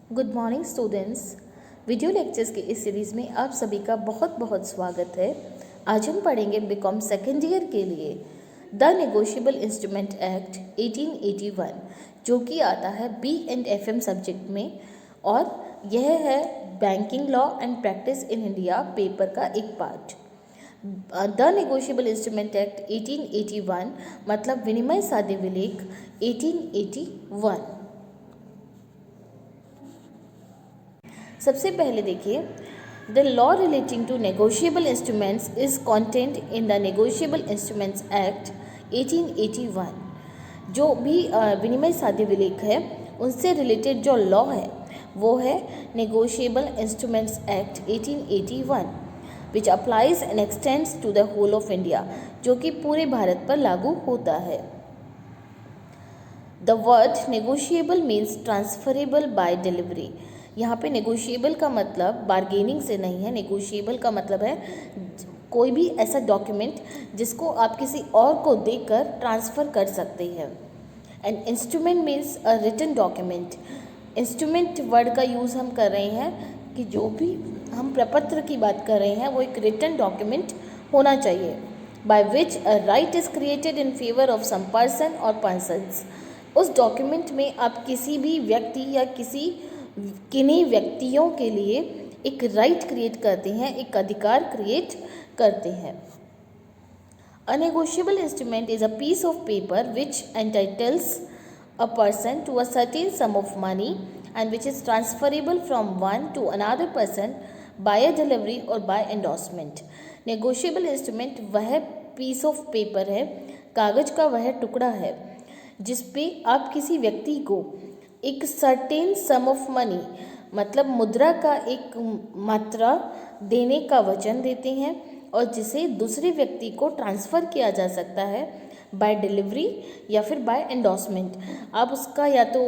Good morning students. Video lectures के इस series में आप सभी का बहुत बहुत स्वागत है। आज हम पढ़ेंगे बीकॉम सेकेंड ईयर के लिए द नेगोशिएबल इंस्ट्रूमेंट एक्ट 1881, जो कि आता है B&FM सब्जेक्ट में, और यह है banking law and practice in India paper का एक part. The negotiable instrument act 1881 मतलब विनिमय साध्य विलेख 1881। सबसे पहले देखिए, the law relating to negotiable instruments is content in the negotiable instruments act 1881। जो भी विनिमय साध्य विलेख है उनसे रिलेटेड जो लॉ है वो है negotiable instruments act 1881, which applies and extends to the whole of India, जो कि पूरे भारत पर लागू होता है। The word negotiable means transferable by delivery. यहाँ पे नेगोशिएबल का मतलब बार्गेनिंग से नहीं है। नेगोशिएबल का मतलब है कोई भी ऐसा डॉक्यूमेंट जिसको आप किसी और को देकर ट्रांसफ़र कर सकते हैं। And instrument means a written document. Instrument word का यूज़ हम कर रहे हैं कि जो भी हम प्रपत्र की बात कर रहे हैं वो एक रिटन डॉक्यूमेंट होना चाहिए, by which a right is created in favour of some person और पर्सन्स। उस डॉक्यूमेंट में आप किसी भी व्यक्ति या किन्हीं व्यक्तियों के लिए एक राइट क्रिएट करते हैं, एक अधिकार क्रिएट करते हैं। A negotiable instrument is a piece of paper which entitles a person to a certain sum of money and which is transferable from one to another person by a delivery or by endorsement. Negotiable instrument वह piece of paper है, कागज का वह टुकड़ा है जिसपे आप किसी व्यक्ति को एक सर्टेन सम ऑफ मनी मतलब मुद्रा का एक मात्रा देने का वचन देते हैं और जिसे दूसरे व्यक्ति को ट्रांसफ़र किया जा सकता है बाय डिलीवरी या फिर बाय एंडोर्समेंट। आप उसका या तो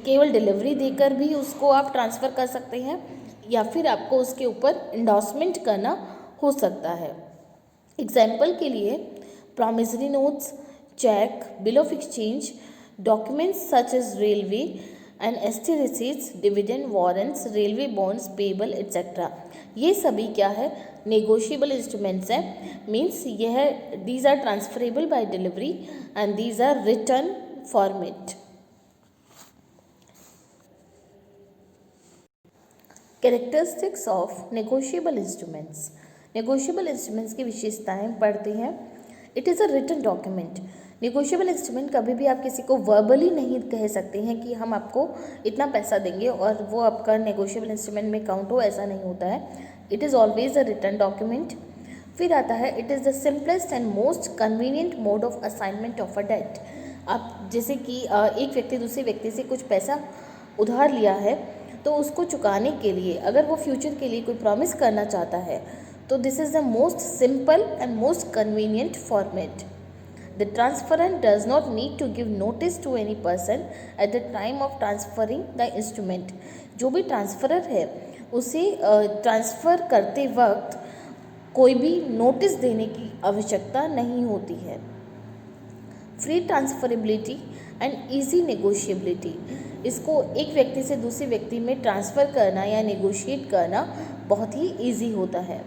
केवल डिलीवरी देकर भी उसको आप ट्रांसफ़र कर सकते हैं या फिर आपको उसके ऊपर एंडोर्समेंट करना हो सकता है। एग्जाम्पल के लिए promissory notes, cheque, bill of exchange, documents such as railway and ST receipts, dividend warrants, railway bonds payable etc. ये सभी क्या है? नेगोशिएबल इंस्ट्रूमेंट्स हैं। मीन्स यह these are transferable by delivery and these are written format. Characteristics of negotiable instruments. नेगोशिएबल इंस्ट्रूमेंट्स की विशेषताएं पढ़ते हैं। It is a written document. Negotiable instrument कभी भी आप किसी को वर्बली नहीं कह सकते हैं कि हम आपको इतना पैसा देंगे और वो आपका नेगोशिएबल इंस्ट्रूमेंट में काउंट हो, ऐसा नहीं होता है। It is always a written document. फिर आता है it is the simplest and most convenient mode of assignment of a debt. आप जैसे कि एक व्यक्ति दूसरे व्यक्ति से कुछ पैसा उधार लिया है तो उसको चुकाने के लिए अगर वो फ्यूचर के लिए कोई प्रॉमिस करना चाहता है तो this is the most simple and most convenient format. The transferent does not need to give notice to any person at the time of transferring the instrument. जो भी ट्रांसफरर है उसे ट्रांसफ़र करते वक्त कोई भी नोटिस देने की आवश्यकता नहीं होती है। Free transferability and easy negotiability. इसको एक व्यक्ति से दूसरे व्यक्ति में ट्रांसफ़र करना या नेगोशिएट करना बहुत ही ईजी होता है।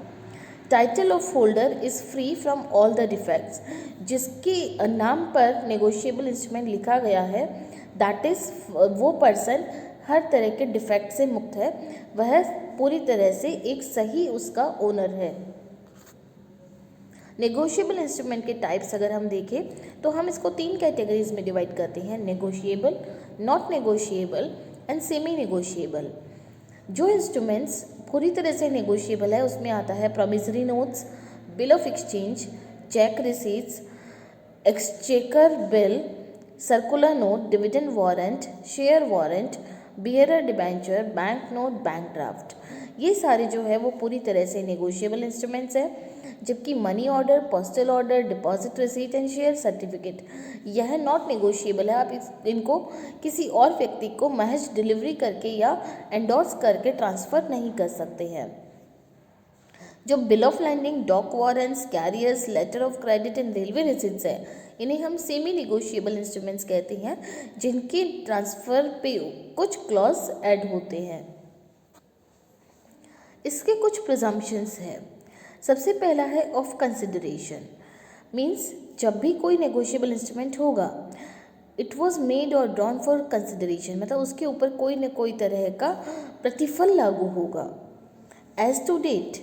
Title of holder is free from all the defects. जिसके नाम पर नेगोशिएबल इंस्ट्रूमेंट लिखा गया है दैट इज़ वो पर्सन हर तरह के डिफेक्ट से मुक्त है, वह पूरी तरह से एक सही उसका ओनर है। नेगोशिएबल इंस्ट्रूमेंट के टाइप्स अगर हम देखें तो हम इसको 3 कैटेगरीज में डिवाइड करते हैं: negotiable, not negotiable and semi negotiable. जो इंस्ट्रूमेंट्स पूरी तरह से नेगोशिएबल है उसमें आता है promissory notes, bill of exchange, cheque receipts, exchequer bill, circular note, dividend warrant, share warrant, bearer debenture, bank note, bank draft. ये सारे जो है वो पूरी तरह से नेगोशिएबल इंस्ट्रूमेंट्स हैं। जबकि money order, postal order, deposit receipt and share certificate यह नॉट नेगोशिएबल है। आप इनको किसी और व्यक्ति को महज डिलीवरी करके या एंडोर्स करके ट्रांसफ़र नहीं कर सकते हैं। जो bill of landing, dock warrants, carriers, letter of credit and railway receipts है, इन्हें हम सेमी निगोशिएबल इंस्ट्रूमेंट्स कहते हैं, जिनके ट्रांसफ़र पे कुछ क्लॉज ऐड होते हैं। इसके कुछ प्रिजम्पशंस हैं। सबसे पहला है ऑफ कंसिडरेशन, मीन्स जब भी कोई नेगोशिएबल इंस्ट्रूमेंट होगा, it was made or drawn for consideration, मतलब उसके ऊपर कोई न कोई तरह का प्रतिफल लागू होगा। As to date,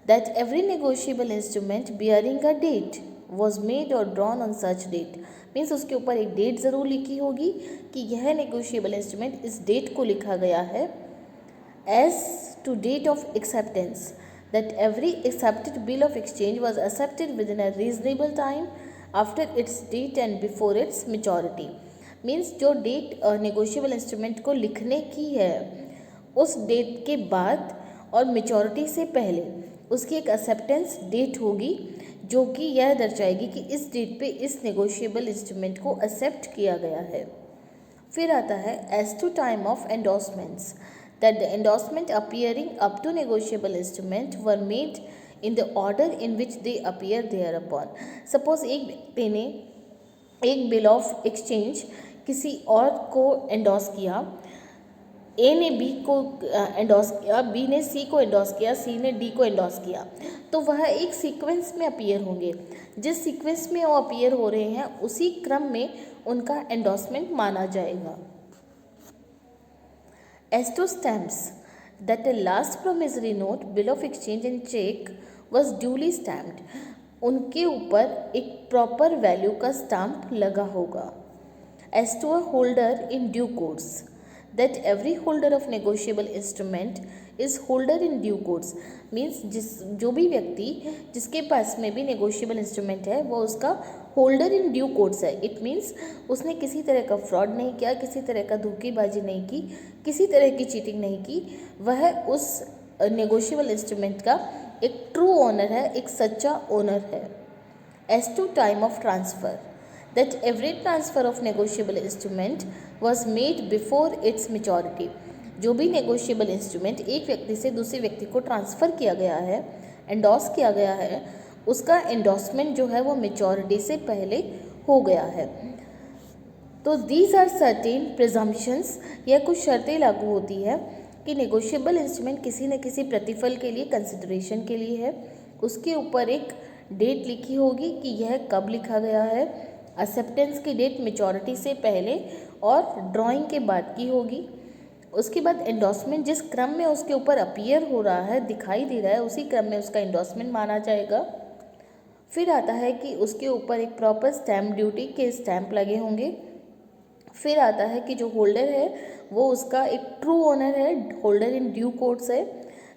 that every negotiable instrument bearing a date was made or drawn on such date, means उसके ऊपर एक डेट ज़रूर लिखी होगी कि यह नेगोशिएबल इंस्ट्रूमेंट इस डेट को लिखा गया है। As to date of acceptance, that every accepted bill of exchange was accepted within a reasonable time after its date and before its maturity, means जो डेट नेगोशिएबल इंस्ट्रूमेंट को लिखने की है उस डेट के बाद और मेचोरिटी से पहले उसकी एक एक्सेप्टेंस डेट होगी जो कि यह दर्शाएगी कि इस डेट पे इस नेगोशिएबल इंस्ट्रूमेंट को एक्सेप्ट किया गया है। फिर आता है as to time of endorsements, that the endorsement appearing up to negotiable instrument were made in the order in which they appear thereupon. Suppose एक व्यक्ति ने एक बिल ऑफ एक्सचेंज किसी और को एंडोर्स किया, ए ने बी को एंडोर्स किया, बी ने सी को एंडोर्स किया, सी ने डी को एंडोर्स किया, तो वह एक सीक्वेंस में अपीयर होंगे। जिस सीक्वेंस में वो अपीयर हो रहे हैं उसी क्रम में उनका एंडोर्समेंट माना जाएगा। As to stamps, that the last promissory note, bill of exchange and check was duly stamped, उनके ऊपर एक प्रॉपर वैल्यू का स्टाम्प लगा होगा। As to a holder in due course, that every holder of negotiable instrument is holder in due course, means जो भी व्यक्ति जिसके पास में भी नेगोशिएबल इंस्ट्रूमेंट है वो उसका होल्डर इन ड्यू कोर्स है। इट मीन्स उसने किसी तरह का फ्रॉड नहीं किया, किसी तरह का धोखेबाजी नहीं की, किसी तरह की चीटिंग नहीं की, वह उस नेगोशिएबल इंस्ट्रूमेंट का एक ट्रू ओनर है, एक सच्चा ओनर है। As to time of transfer, that every transfer of negotiable instrument was made before its maturity, जो भी नेगोशिएबल इंस्ट्रूमेंट एक व्यक्ति से दूसरे व्यक्ति को ट्रांसफ़र किया गया है, एंडोर्स किया गया है, उसका एंडोर्समेंट जो है वो मेचोरिटी से पहले हो गया है। तो दीज आर सर्टेन प्रिजम्पशंस, यह कुछ शर्तें लागू होती है कि नेगोशिएबल इंस्ट्रूमेंट किसी न किसी प्रतिफल के लिए, कंसिडरेशन के लिए है, उसके ऊपर एक डेट लिखी होगी कि यह कब लिखा गया है, एक्सेप्टेंस की डेट मेचोरिटी से पहले और ड्राइंग के बाद की होगी। उसके बाद एंडोर्समेंट जिस क्रम में उसके ऊपर अपीयर हो रहा है, दिखाई दे रहा है, उसी क्रम में उसका एंडोर्समेंट माना जाएगा। फिर आता है कि उसके ऊपर एक प्रॉपर स्टैम्प ड्यूटी के स्टैम्प लगे होंगे। फिर आता है कि जो होल्डर है वो उसका एक ट्रू ओनर है, होल्डर इन ड्यू कोर्स है,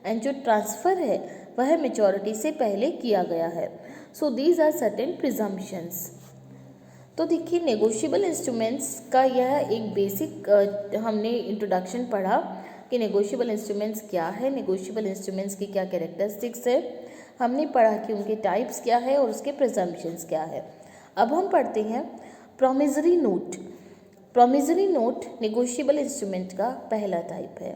एंड जो ट्रांसफ़र है वह मेचोरिटी से पहले किया गया है। So these are certain presumptions. तो देखिए नेगोशिएबल इंस्ट्रूमेंट्स का यह एक बेसिक हमने इंट्रोडक्शन पढ़ा कि नेगोशिएबल इंस्ट्रूमेंट्स क्या है, नेगोशिएबल इंस्ट्रूमेंट्स की क्या कैरेक्टरिस्टिक्स है, हमने पढ़ा कि उनके टाइप्स क्या है और उसके प्रिजम्पशंस क्या है। अब हम पढ़ते हैं promissory note. Promissory note negotiable instrument का पहला टाइप है।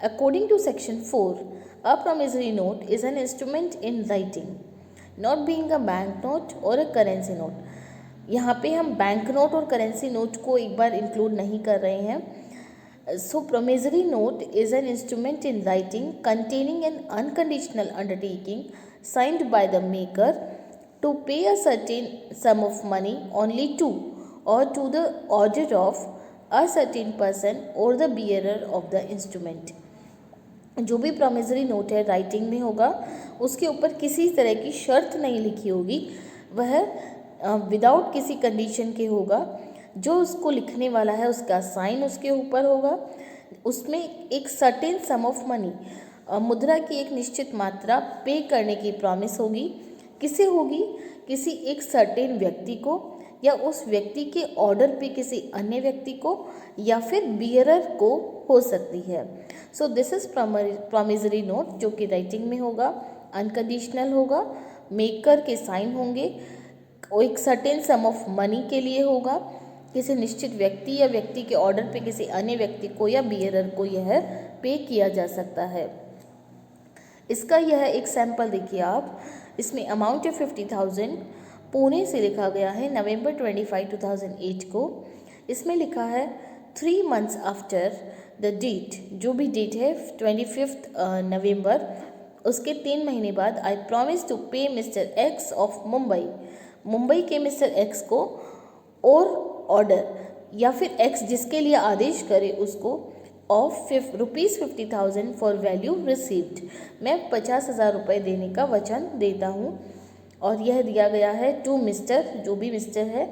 According to section 4, a promissory note is an instrument in writing, not being a bank note or a currency note. यहाँ पे हम बैंक नोट और करेंसी नोट को एक बार इंक्लूड नहीं कर रहे हैं। So promissory note is an instrument in writing containing an unconditional undertaking signed by the maker to pay a certain sum of money only to or to the order of a certain person or the bearer of the instrument. जो भी promissory note है writing में होगा, उसके ऊपर किसी तरह की शर्त नहीं लिखी होगी, वह विदाउट किसी कंडीशन के होगा। जो उसको लिखने वाला है उसका साइन उसके ऊपर होगा, उसमें एक सर्टेन सम ऑफ मनी, मुद्रा की एक निश्चित मात्रा पे करने की प्रॉमिस होगी। किसे होगी? किसी एक सर्टेन व्यक्ति को, या उस व्यक्ति के ऑर्डर पे किसी अन्य व्यक्ति को, या फिर बियरर को हो सकती है। So this is promissory note, जो कि राइटिंग में होगा, अनकंडीशनल होगा, मेकर के साइन होंगे, एक सर्टेन सम ऑफ मनी के लिए होगा, किसी निश्चित व्यक्ति या व्यक्ति के ऑर्डर पे किसी अन्य व्यक्ति को या बियरर को यह पे किया जा सकता है। इसका यह एक सैंपल देखिए आप, इसमें अमाउंट है 50,000, पुणे से लिखा गया है नवंबर 25, 2008 को। इसमें लिखा है 3 months आफ्टर द डेट, जो भी डेट है 25 नवंबर, उसके 3 महीने बाद आई प्रॉमिस टू पे मिस्टर एक्स ऑफ मुंबई के मिस्टर एक्स को और ऑर्डर या फिर एक्स जिसके लिए आदेश करे उसको ऑफ ₹50,000 फॉर वैल्यू रिसीव्ड, मैं 50,000 रुपये देने का वचन देता हूँ। और यह दिया गया है टू मिस्टर, जो भी मिस्टर है,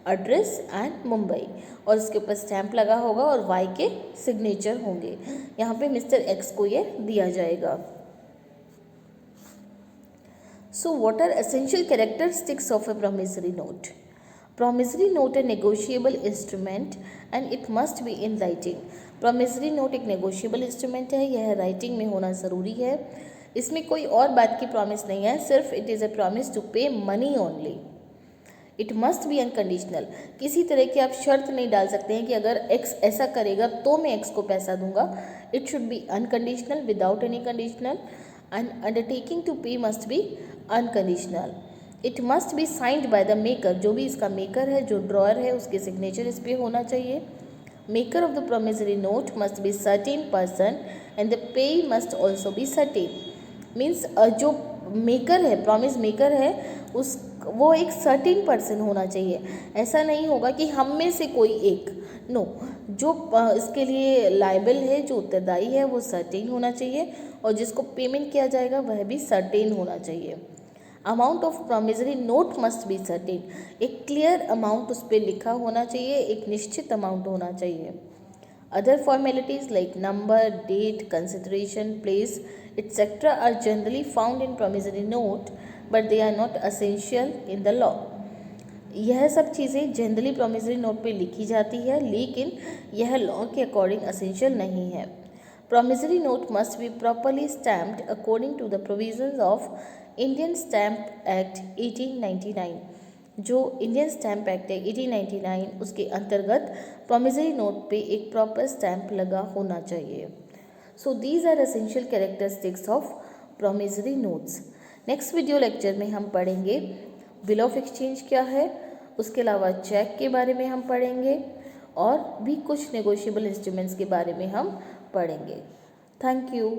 एड्रेस एंड मुंबई, और इसके ऊपर स्टैंप लगा होगा और वाई के सिग्नेचर होंगे। यहाँ पे मिस्टर एक्स को ये दिया जाएगा। So what are essential characteristics of a promissory note? Promissory note a negotiable instrument and it must be in writing. Promissory note एक नेगोशिएबल इंस्ट्रूमेंट है, यह राइटिंग में होना ज़रूरी है। इसमें कोई और बात की प्रॉमिस नहीं है, सिर्फ it is a promise to pay money only. It must be unconditional, किसी तरह की आप शर्त नहीं डाल सकते हैं कि अगर एक्स ऐसा करेगा तो मैं एक्स को पैसा दूंगा। It should be unconditional without any conditional, and undertaking to pay must be unconditional. It must be signed by the maker, जो भी इसका मेकर है, जो ड्रॉअर है, उसके सिग्नेचर इस पर होना चाहिए। Maker of the promissory note must be certain person and the pay must also be certain. Means जो मेकर है, प्रॉमिस मेकर है, उस वो एक सर्टेन पर्सन होना चाहिए। ऐसा नहीं होगा कि हम में से कोई एक, नो, जो इसके लिए लायबल है, जो उत्तरदायी है, वो सर्टेन होना चाहिए, और जिसको पेमेंट किया जाएगा वह भी सर्टेन होना चाहिए। Amount of promissory note must be certain, एक क्लियर अमाउंट उस पर लिखा होना चाहिए, एक निश्चित अमाउंट होना चाहिए। Other formalities like number, date, consideration, place etc. are generally found in promissory note but they are not essential in the law. यह सब चीज़ें जनरली प्रॉमिसरी नोट पे लिखी जाती है, लेकिन यह लॉ के अकॉर्डिंग असेंशियल नहीं है। Promissory note must be properly stamped according to the provisions of Indian stamp act 1899। जो इंडियन स्टैम्प एक्ट है 1899, उसके अंतर्गत प्रॉमिसरी नोट पे एक प्रॉपर स्टैम्प लगा होना चाहिए। So these are essential characteristics of promissory notes. Next video lecture में हम पढ़ेंगे बिल ऑफ एक्सचेंज क्या है, उसके अलावा चेक के बारे में हम पढ़ेंगे, और भी कुछ नेगोशिएबल इंस्ट्रूमेंट्स के बारे में हम पढ़ेंगे। Thank you.